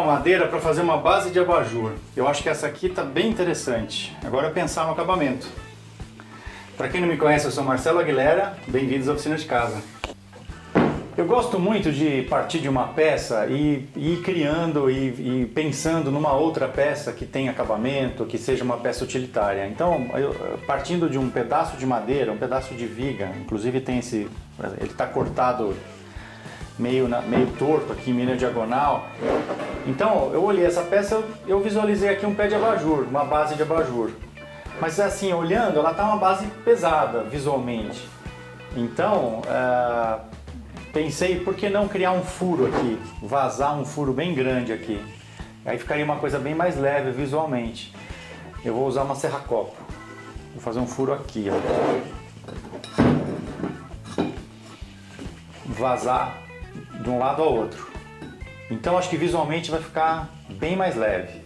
uma madeira para fazer uma base de abajur. Eu acho que essa aqui está bem interessante. Agora é pensar no acabamento. Para quem não me conhece, eu sou Marcelo Aguilera, bem-vindos à Oficina de Casa. Eu gosto muito de partir de uma peça e ir criando e pensando numa outra peça que tenha acabamento, que seja uma peça utilitária. Então, partindo de um pedaço de madeira, um pedaço de viga, inclusive tem esse, ele está cortado meio torto aqui, meio diagonal. Então, eu olhei essa peça, eu visualizei aqui um pé de abajur, uma base de abajur. Mas assim, olhando, ela está uma base pesada visualmente. Então, pensei, por que não criar um furo aqui, vazar um furo bem grande aqui. Aí ficaria uma coisa bem mais leve visualmente. Eu vou usar uma serra-copo. Vou fazer um furo aqui, ó. Vazar de um lado ao outro. Então acho que visualmente vai ficar bem mais leve.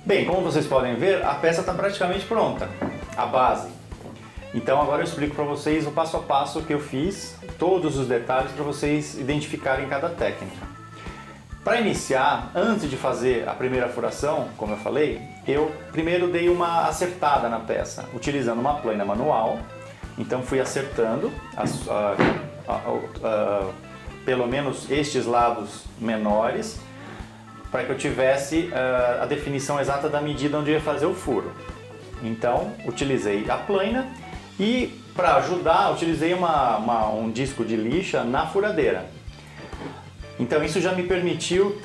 Bem, como vocês podem ver, a peça está praticamente pronta, a base. Então agora eu explico para vocês o passo a passo que eu fiz, todos os detalhes para vocês identificarem cada técnica. Para iniciar, antes de fazer a primeira furação, como eu falei, eu primeiro dei uma acertada na peça, utilizando uma plaina manual. Então fui acertando pelo menos estes lados menores, para que eu tivesse a definição exata da medida onde eu ia fazer o furo. Então, utilizei a plaina e, para ajudar, utilizei um disco de lixa na furadeira. Então, isso já me permitiu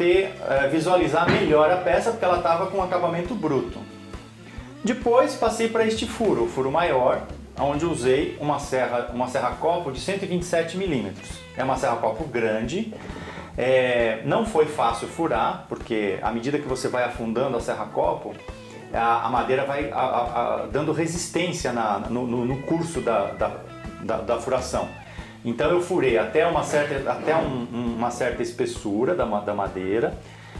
visualizar melhor a peça, porque ela estava com um acabamento bruto. Depois, passei para este furo, o furo maior, onde usei uma serra-copo de 127 mm. É uma serra-copo grande. Não foi fácil furar, porque à medida que você vai afundando a serra-copo, a madeira vai dando resistência no curso da furação. Então eu furei até uma certa espessura da madeira,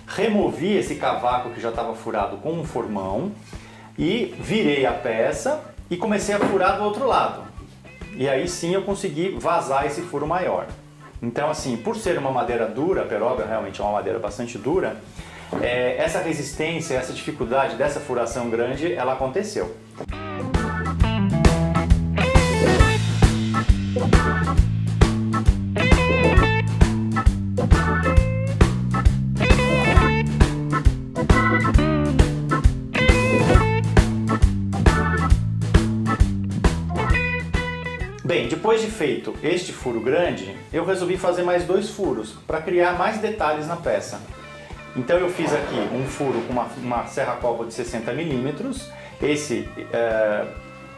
removi esse cavaco que já estava furado com um formão e virei a peça e comecei a furar do outro lado. E aí sim eu consegui vazar esse furo maior. Então, assim, por ser uma madeira dura, a peroba realmente é uma madeira bastante dura, essa resistência, essa dificuldade dessa furação grande, ela aconteceu. Bem, depois de feito este furo grande, eu resolvi fazer mais 2 furos para criar mais detalhes na peça. Então eu fiz aqui um furo com uma serra-copo de 60 mm.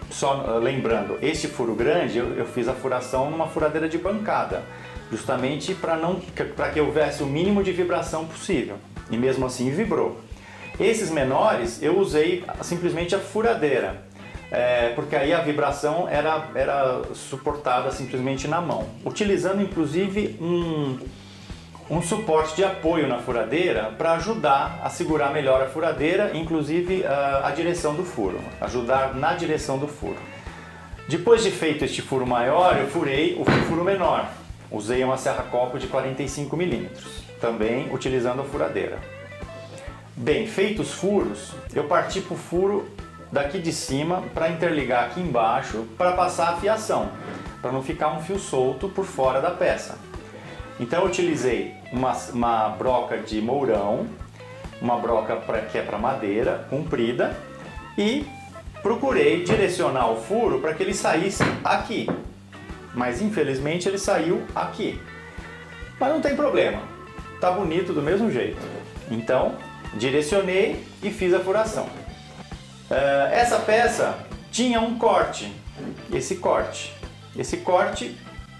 Só lembrando, este furo grande eu fiz a furação numa furadeira de bancada, justamente para que houvesse o mínimo de vibração possível. E mesmo assim vibrou. Esses menores eu usei simplesmente a furadeira. Porque aí a vibração era suportada simplesmente na mão, utilizando inclusive um suporte de apoio na furadeira para ajudar a segurar melhor a furadeira, inclusive a direção do furo, ajudar na direção do furo. Depois de feito este furo maior, eu furei o furo menor, usei uma serra-copo de 45 mm, também utilizando a furadeira. Bem, feitos os furos, eu parti para o furo daqui de cima para interligar aqui embaixo para passar a fiação, para não ficar um fio solto por fora da peça. Então eu utilizei uma broca de mourão, uma broca que é para madeira, comprida, e procurei direcionar o furo para que ele saísse aqui, mas infelizmente ele saiu aqui. Mas não tem problema, tá bonito do mesmo jeito. Então direcionei e fiz a furação. Essa peça tinha um corte, esse corte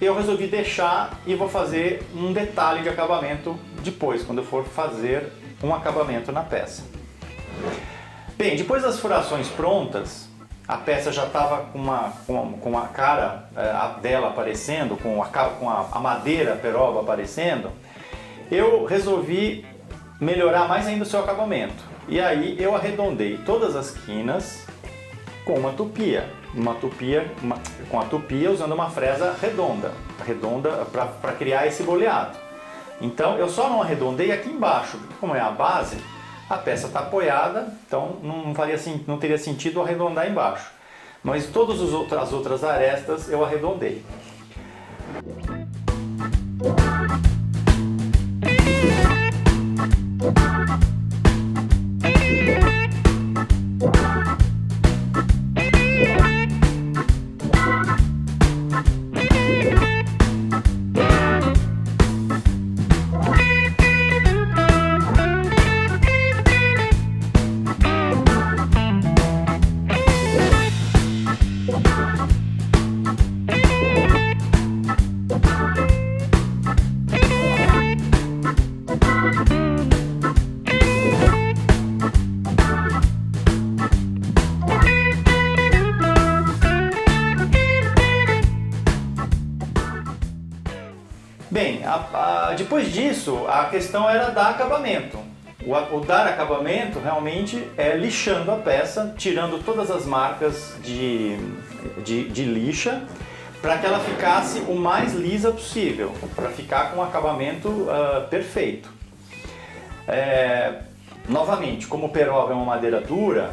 eu resolvi deixar e vou fazer um detalhe de acabamento depois, quando eu for fazer um acabamento na peça. Bem, depois das furações prontas, a peça já estava com a cara dela aparecendo, com a madeira peroba aparecendo, eu resolvi melhorar mais ainda o seu acabamento. E aí eu arredondei todas as quinas com uma tupia. com a tupia usando uma fresa redonda para criar esse boleado. Então eu só não arredondei aqui embaixo, porque como é a base, a peça está apoiada, então não teria sentido arredondar embaixo. Mas todas as outras arestas eu arredondei. Bem, depois disso, a questão era dar acabamento. O dar acabamento realmente é lixando a peça, tirando todas as marcas de lixa, para que ela ficasse o mais lisa possível, para ficar com um acabamento perfeito. Novamente, como o peroba é uma madeira dura,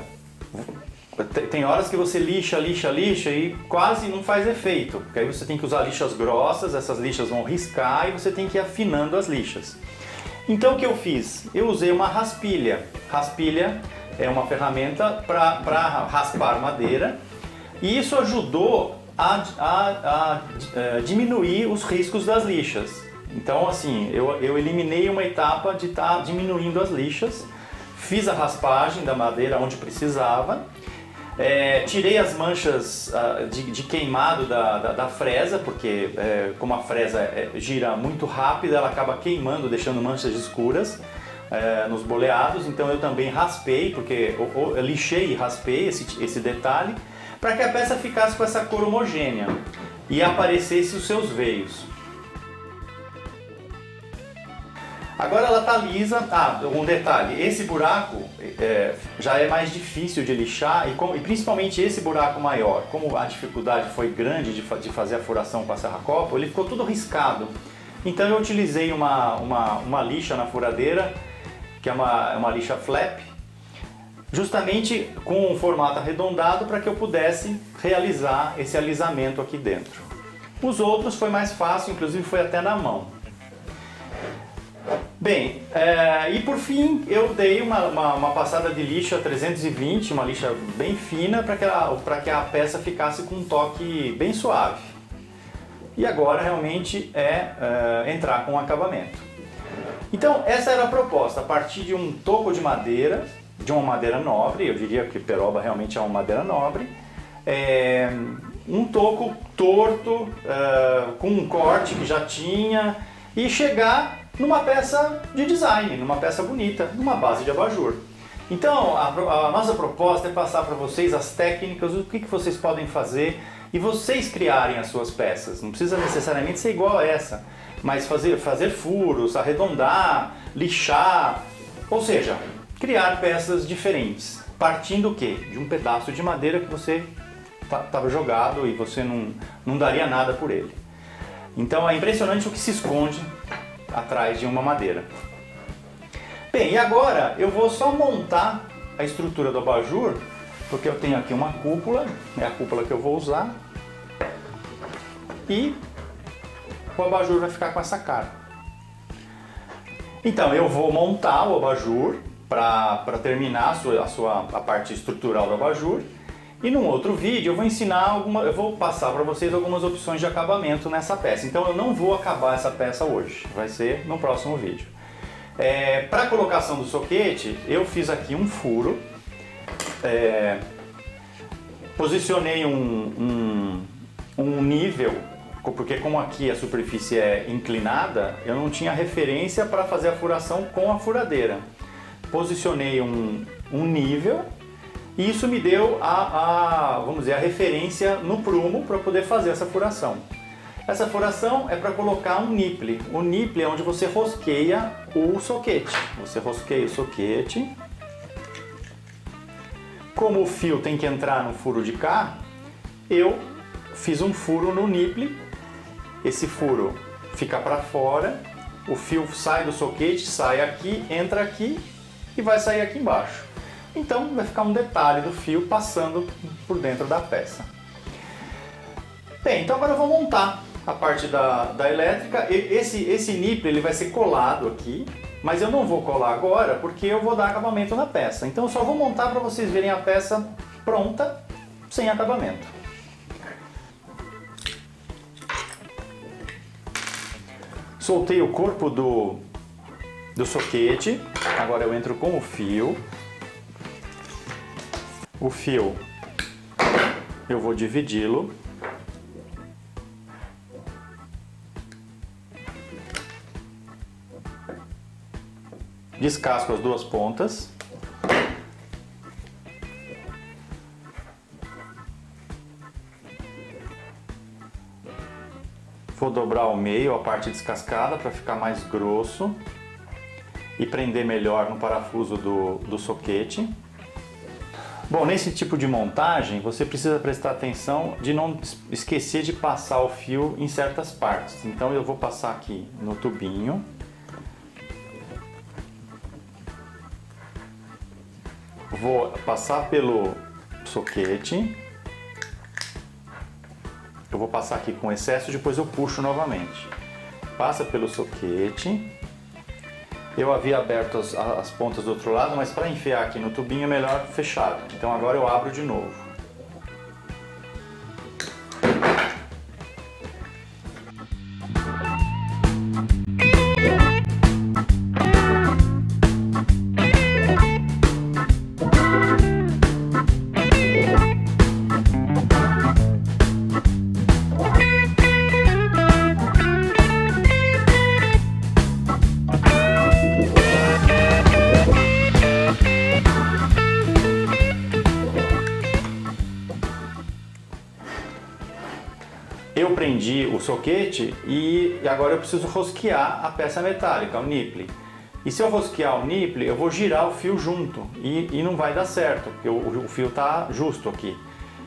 tem horas que você lixa e quase não faz efeito, porque aí você tem que usar lixas grossas, essas lixas vão riscar e você tem que ir afinando as lixas. Então o que eu fiz? Eu usei uma raspilha. Raspilha é uma ferramenta para raspar madeira e isso ajudou a diminuir os riscos das lixas. Então assim, eu eliminei uma etapa de estar diminuindo as lixas, fiz a raspagem da madeira onde precisava. Tirei as manchas de queimado da fresa, porque como a fresa gira muito rápido, ela acaba queimando, deixando manchas escuras nos boleados. Então eu também raspei, porque eu lixei e raspei esse detalhe, para que a peça ficasse com essa cor homogênea e aparecesse os seus veios. Agora ela está lisa. Um detalhe, esse buraco já é mais difícil de lixar e principalmente esse buraco maior, como a dificuldade foi grande de fazer a furação com a serra-copo, ele ficou todo riscado. Então eu utilizei uma lixa na furadeira, que é uma lixa flap, justamente com um formato arredondado para que eu pudesse realizar esse alisamento aqui dentro. Os outros foi mais fácil, inclusive foi até na mão. Bem, e por fim eu dei uma passada de lixa 320, uma lixa bem fina, para que a peça ficasse com um toque bem suave. E agora realmente entrar com o acabamento. Então essa era a proposta, a partir de um toco de madeira, de uma madeira nobre, eu diria que peroba realmente é uma madeira nobre, um toco torto, com um corte que já tinha, e chegar numa peça de design, numa peça bonita, numa base de abajur. Então a nossa proposta é passar para vocês as técnicas, o que vocês podem fazer e vocês criarem as suas peças. Não precisa necessariamente ser igual a essa, mas fazer furos, arredondar, lixar, ou seja, criar peças diferentes, partindo o quê? De um pedaço de madeira que você estava jogado e você não daria nada por ele. Então é impressionante o que se esconde atrás de uma madeira. Bem, e agora eu vou só montar a estrutura do abajur, porque eu tenho aqui uma cúpula, é a cúpula que eu vou usar, e o abajur vai ficar com essa cara. Então eu vou montar o abajur para terminar a parte estrutural do abajur, e num outro vídeo eu vou eu vou passar para vocês algumas opções de acabamento nessa peça. Então eu não vou acabar essa peça hoje, vai ser no próximo vídeo. Para a colocação do soquete, eu fiz aqui um furo, posicionei um nível, porque como aqui a superfície é inclinada, eu não tinha referência para fazer a furação com a furadeira. Posicionei um nível, e isso me deu vamos dizer, a referência no prumo para poder fazer essa furação. Essa furação é para colocar um nipple. O nipple é onde você rosqueia o soquete. Você rosqueia o soquete. Como o fio tem que entrar no furo de cá, eu fiz um furo no nipple, esse furo fica para fora, o fio sai do soquete, sai aqui, entra aqui e vai sair aqui embaixo. Então vai ficar um detalhe do fio passando por dentro da peça. Bem, então agora eu vou montar a parte da elétrica. Esse nipple ele vai ser colado aqui, mas eu não vou colar agora porque eu vou dar acabamento na peça. Então eu só vou montar para vocês verem a peça pronta, sem acabamento. Soltei o corpo do soquete, agora eu entro com o fio. O fio eu vou dividi-lo. Descasco as duas pontas. Vou dobrar ao meio a parte descascada para ficar mais grosso e prender melhor no parafuso do soquete. Bom, nesse tipo de montagem você precisa prestar atenção de não esquecer de passar o fio em certas partes. Então eu vou passar aqui no tubinho. Vou passar pelo soquete. Eu vou passar aqui com excesso, depois eu puxo novamente. Passa pelo soquete. Eu havia aberto as pontas do outro lado, mas para enfiar aqui no tubinho é melhor fechado. Então agora eu abro de novo. Eu prendi o soquete e agora eu preciso rosquear a peça metálica, o nipple. E se eu rosquear o nipple, eu vou girar o fio junto e não vai dar certo, porque o fio está justo aqui.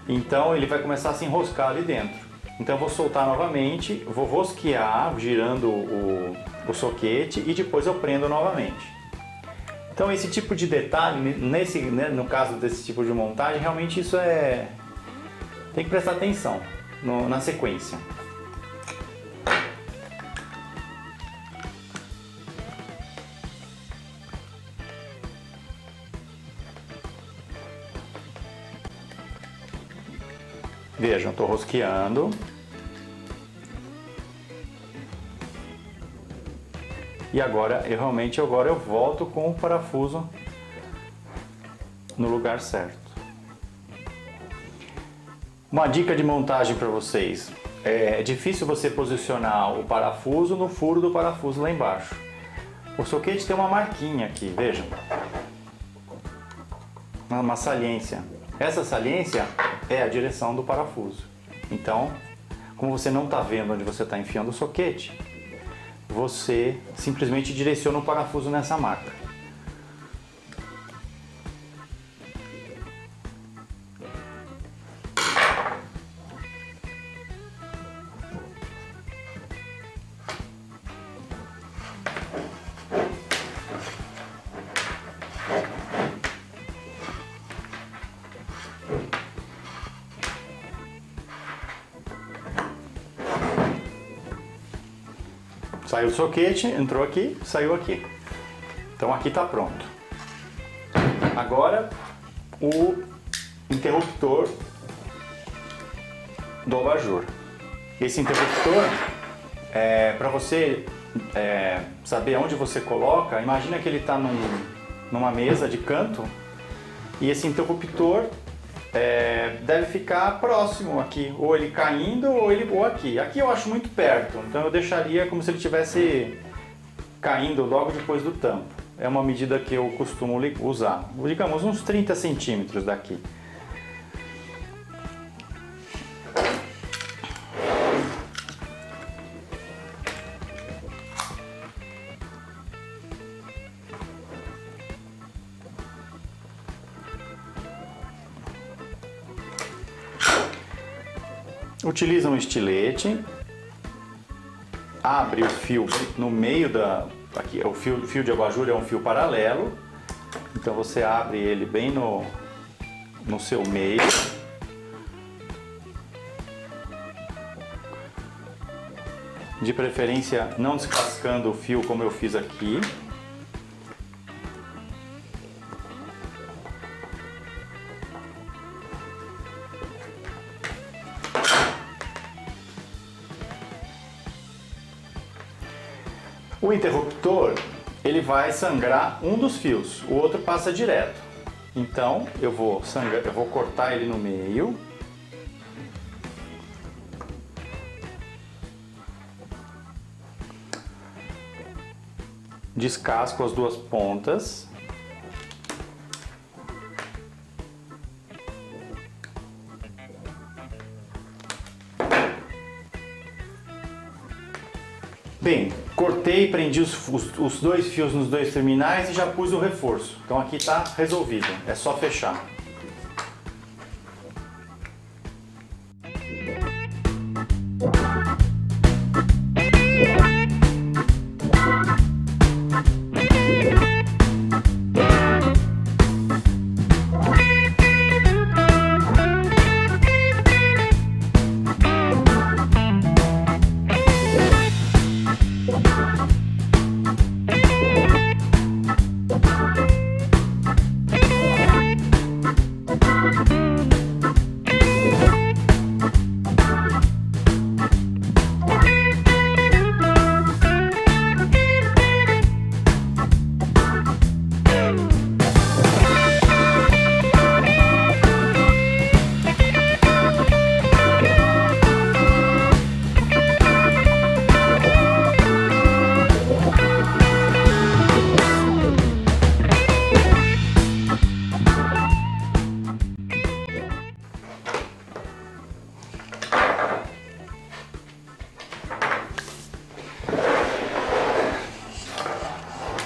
Então ele vai começar a se enroscar ali dentro. Então eu vou soltar novamente, vou rosquear girando o soquete e depois eu prendo novamente. Então esse tipo de detalhe, no caso desse tipo de montagem, realmente isso tem que prestar atenção na sequência. Vejam, estou rosqueando. E agora eu volto com o parafuso no lugar certo. Uma dica de montagem para vocês. É difícil você posicionar o parafuso no furo do parafuso lá embaixo. O soquete tem uma marquinha aqui, vejam. Uma saliência. Essa saliência é a direção do parafuso. Então, como você não está vendo onde você está enfiando o soquete, você simplesmente direciona o parafuso nessa marca. Saiu o soquete, entrou aqui, saiu aqui. Então aqui está pronto. Agora o interruptor do abajur. Esse interruptor, para você saber onde você coloca, imagina que ele está numa mesa de canto e esse interruptor deve ficar próximo aqui, ou ele caindo ou aqui. Aqui eu acho muito perto, então eu deixaria como se ele estivesse caindo logo depois do tampo. É uma medida que eu costumo usar, digamos uns 30 centímetros daqui. Utiliza um estilete, abre o fio no meio aqui, o fio de abajur é um fio paralelo, então você abre ele bem no seu meio. De preferência não descascando o fio como eu fiz aqui. O interruptor, ele vai sangrar um dos fios, o outro passa direto. Então eu vou cortar ele no meio. Descasco as duas pontas. Bem, cortei e prendi os dois fios nos dois terminais e já pus o reforço. Então aqui está resolvido, é só fechar.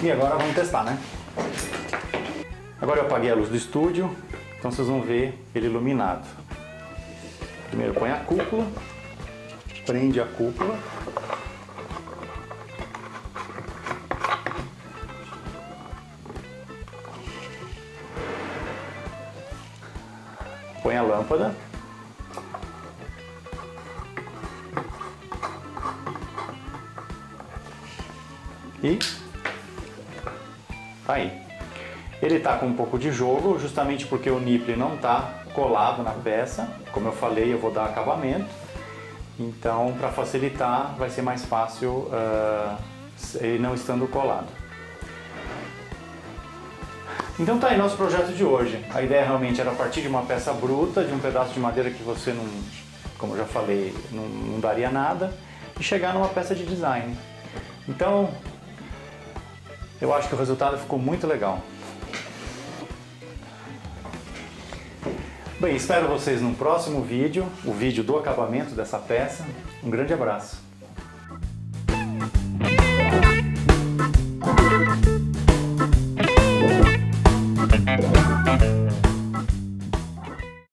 E agora vamos testar, né? Agora eu apaguei a luz do estúdio, então vocês vão ver ele iluminado. Primeiro põe a cúpula, prende a cúpula. Põe a lâmpada. E tá aí. Ele tá com um pouco de jogo, justamente porque o nipple não tá colado na peça. Como eu falei, eu vou dar acabamento. Então, para facilitar, vai ser mais fácil ele não estando colado. Então tá aí nosso projeto de hoje. A ideia realmente era partir de uma peça bruta, de um pedaço de madeira que você não, como eu já falei, não daria nada, e chegar numa peça de design. Então, eu acho que o resultado ficou muito legal. Bem, espero vocês no próximo vídeo, o vídeo do acabamento dessa peça. Um grande abraço.